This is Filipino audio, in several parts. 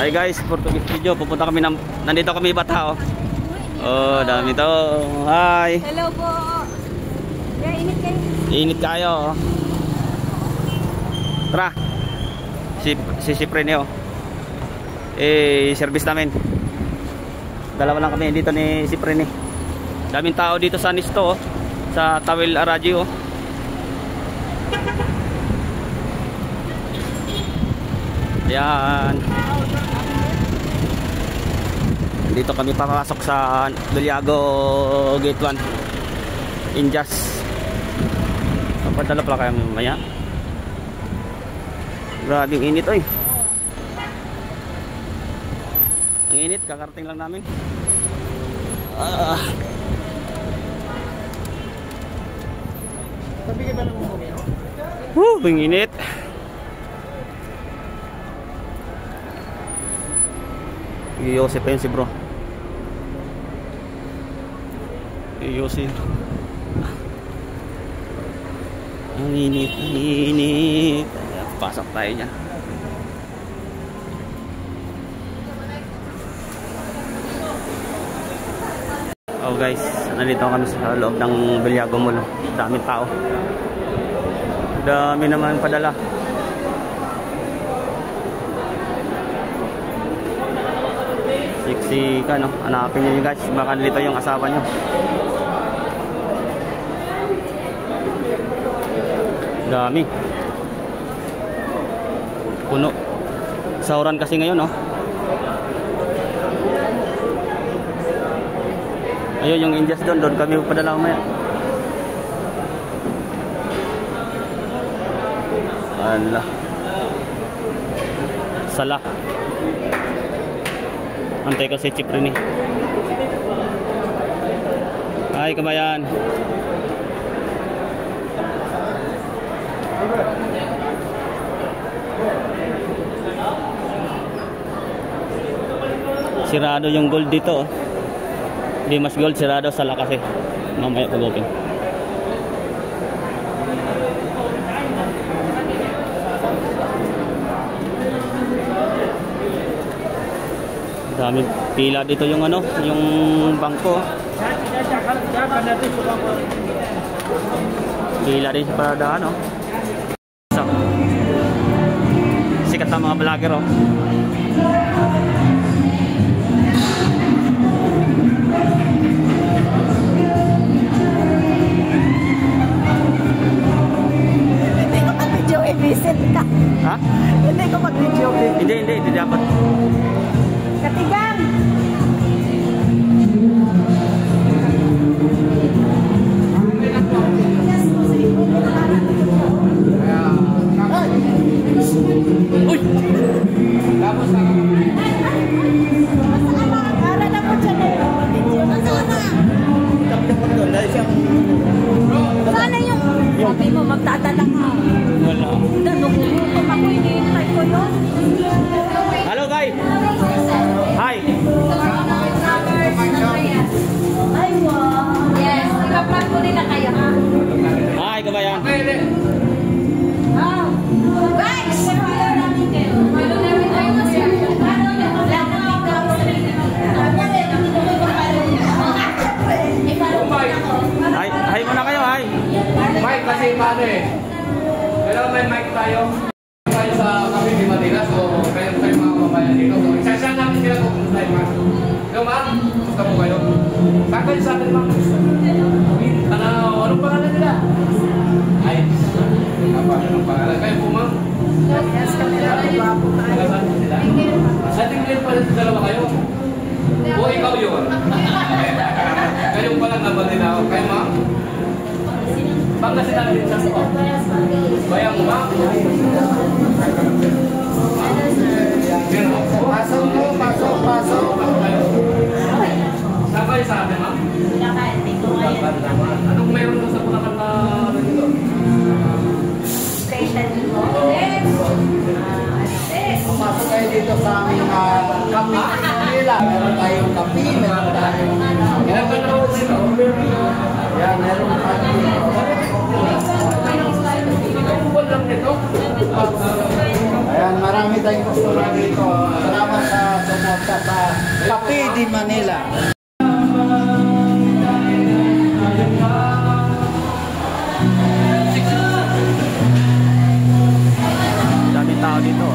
Hi guys, for today's video, pupunta kami nandito kami Bata oh. Oh, dami to. Hi. Hello po. Yeah, init kayo. Init kayo oh. Tara. Si Prene oh. Service namin. Dalawa lang kami dito ni si Prene. Daming tao dito sa Nisto oh. Sa Tawil Araji oh. Yan. Dito kami papasok sa Doliago Gate 1 Injas. Papadala pala kayo mamaya. Grabe ang init oy. Ang init, kakarating lang namin. Tabi ka ba ng bumumi? Ang init. Yosi pa yun si bro. Yosi. Ang init, ang init. Pasok tayo niya. Oh guys, nandito kami sa loob ng Doliago Mall. Daming tao. Dami naman padala. Siksi ka no, hanapin nyo yun guys, baka nalito yung asawa nyo. Dami. Puno. Sauran kasi ngayon no. Ayun yung Indias doon kami padala umaya. Allah. Salah. Antay ko si Chipre ni. Ay kabayan. Sirado yung gold dito. Dimas Gold sirado sala kasi. Mamaya pag-open. Dami pila dito yung ano, yung bangko. Pila din sa paradahan oh. Sikat ang mga vlogger oh. Hindi ko mag-video i-visit ka. Ha? Hindi ko mag-video i-visit. Hindi dapat. Katigang! Uy! Tapos na Para na po siya na mag-video na sana. Sana yung sabi mo magdadala ka. Wala. Danong kung ako iniintay ko yun. Hello guys. Hi. Ay, wow. Yes, naka-vlog ko rin na kayo, ha? Hi kabayan. Ah. Guys! Follow namin tayo kasi. Hi muna kayo, hi. Mike kasi paano eh. Kailangan may mic tayo. Tayo sa kami di Manila. So, kayo mga kabayan dito. So, isa-isa namin sila kung gusto tayo ma'am. Hello ma'am, gusto mo kayo? Sakay sa atin ma'am. Anong pangalan nila? Ay, anong pangalan? Kayo po ma'am? Yes, kami lang po tayo. Sa tingin pa rin dalawa kayo? O ikaw yun? Kayong palang nabalina ako. Kayo ma'am? Pangasinan din sa mo. Bayang mo ma'am? Pasok mo, pasok. Saan kayo sa atin ma'am? Anong mayroon doon sa Bulacan na dito? Station mo. Pasok kayo dito sa aming kape nila. Meron tayong kape, meron tayong... Ilan ba na ako dito? Yan, meron tayong... Ilang lang nito? Ayan, marami tayong customer dito. Salamat sa de Manila. Daming tao dito.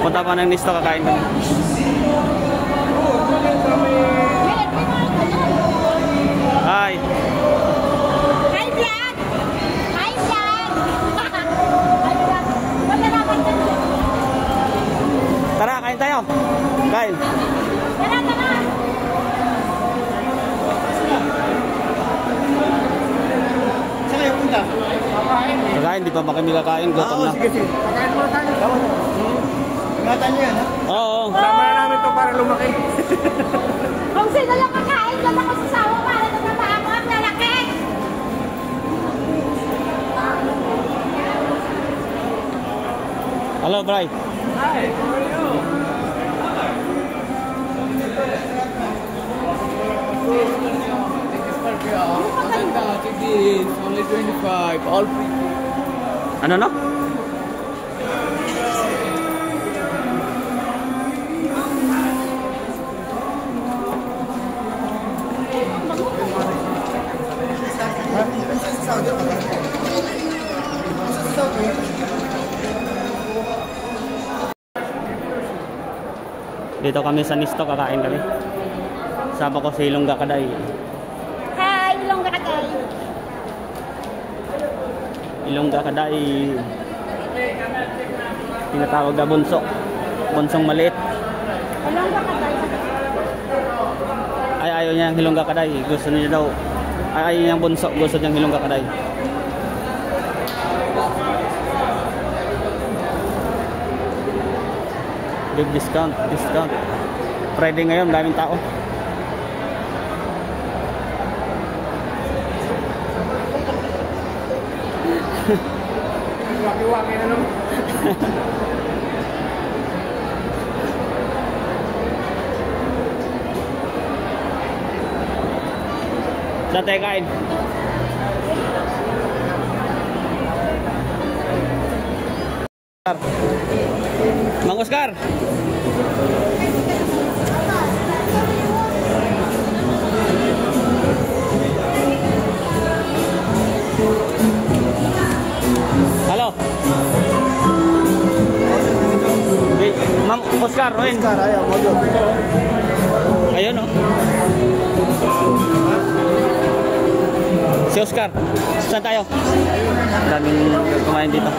Punta pa ng Nisto, kakain kami. Hi! Hi, vlog! Hi, vlog! Hi, vlog! Tara, kain tayo! Kain! Tara, tara! Saan kayo punta? Kakain, di pa ba kami kakain? Gutom na. Sige. Pagkain mo tayo. Ingatan niyo yan, ha? Oo. Sama na namin to para lumaki. Kung sino lang kakain, dala ko sa sawa para tumaba ako ang lalaki! Hello, Bray. Hi, how are you? Only 25, all free. Ano no? Dito kami sa Nisto, kakain kami. Sama ko si Ilongga Kaday. Hi, Ilongga Kaday! Ilongga Kaday. Tinatawag na bunso. Bunsong maliit. Ilongga Kaday! Ay, ayaw niya ang Ilongga Kaday. Gusto niya daw. Ay, ayaw niya ang bunso. Gusto niya ang Ilongga Kaday. Big discount. Friday ngayon, daming tao. Waki-waki na naman. Saan tayo kain? Mang Oscar! Halo? Mang Oscar, Ruin. Oscar, ayaw mo doon. Ayun oh. Si Oscar. Saan tayo? Daming kumain dito.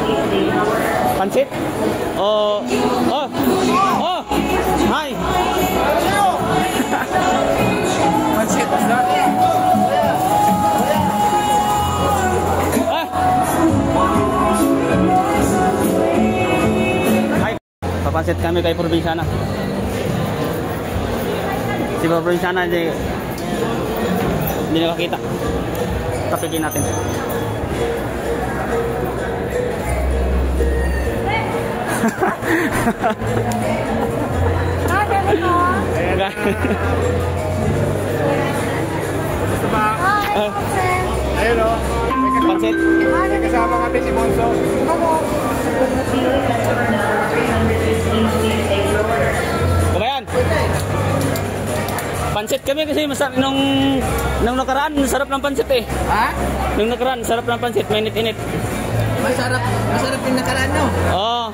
Pansit? Oh. Hi. Pansit, Oscar. Hi. Papansit kami kay Probinsyana. Si Probinsyana hindi nakakita. Tapikin natin. Gusto ba? Hi, Ayun o. Pansit. May kasama kami si Monso. Kabayan. Pansit kami kasi nung nakaraan, sarap ng pansit eh. Ha? Nung nakaraan, sarap ng pansit, mainit-init. Masarap yung nakaraan, no? Oo.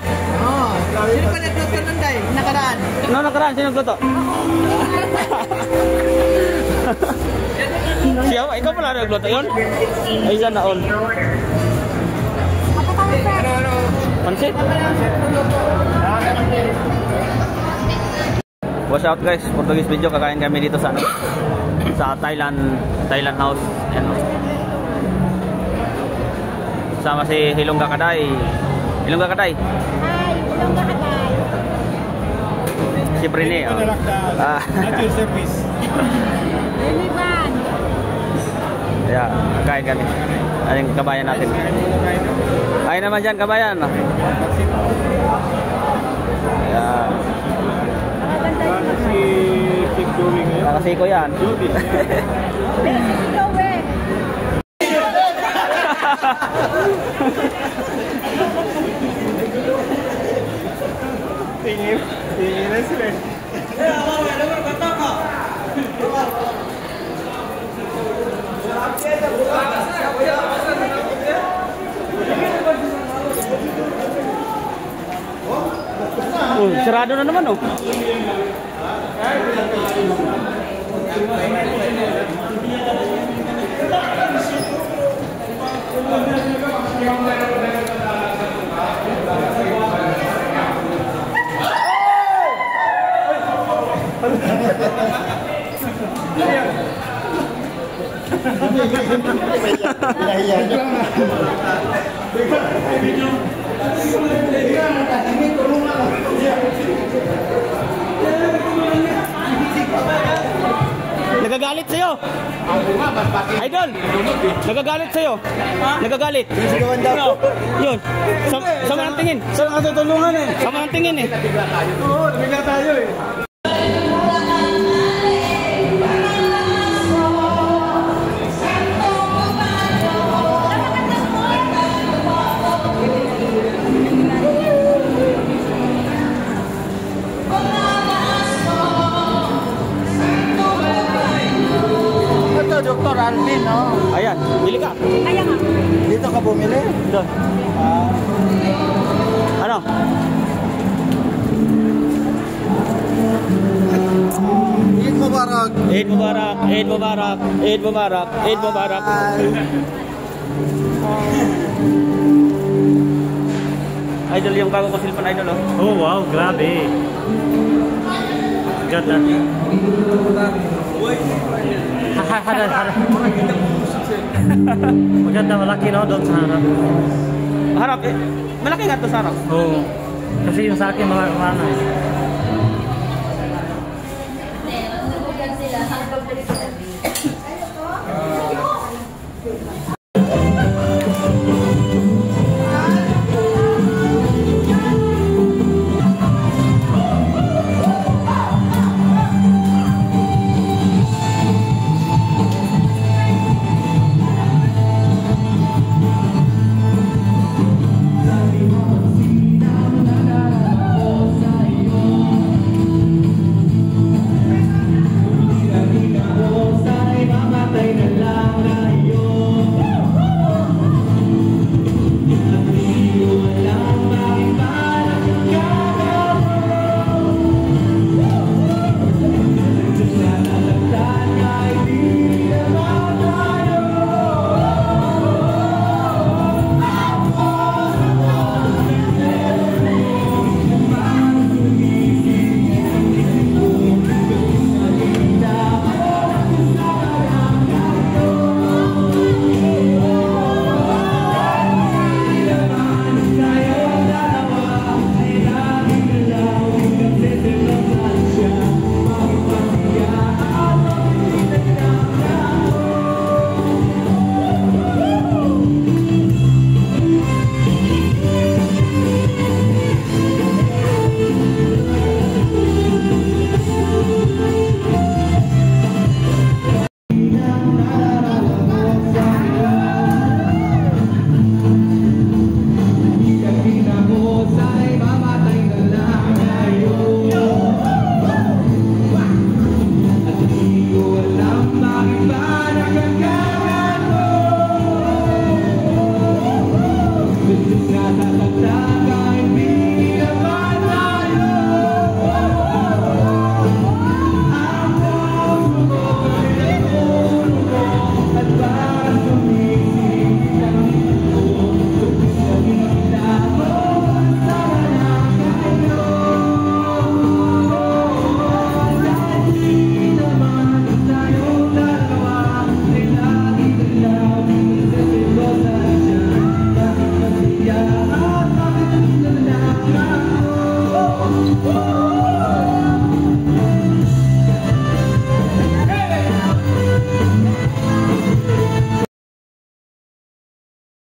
Oo. Sino pa nagluto nun, Day? Nakaraan? Nung nakaraan, sino nagluto? Siya, ikaw pala nagluto yun? Ay, isa na on. Pansit? Watch out guys, Portuguese video, kakain kami dito sa Thailand house. Yan, no? Sama si Hilongga Kaday. Hilongga Kaday. Hi, Hilongga Kaday. Si Prene. Oh. At your service. Liliban. Yeah, kakain kami. Ayun kabayan natin. Kain naman dyan kabayan. Yeah. Nakasiko yan. Ikaw eh. Tingin na sila. Oh, sarado na naman oh. Nagagalit sa'yo. Idol, nagagalit sa'yo. Nagagalit. Yun. Sama ng tingin. Saan ka tutulungan eh? Sama ng tingin eh. Oo, nabigla tayo eh. Dr. Alvin, no? Ayan, bili ka. Kaya nga. Dito ka bumili? Doon. Ano? Eid Mubarak. Eid Mubarak, Eid Mubarak, Eid Mubarak, Eid Mubarak. Idol, yung bago ko cellphone idol oh. Oh wow, grabe. Ganda. Maganda, malaki no doon sa harap. Harap eh. Malaki nga to sa harap. Oo. Kasi yung sa akin mga ano eh.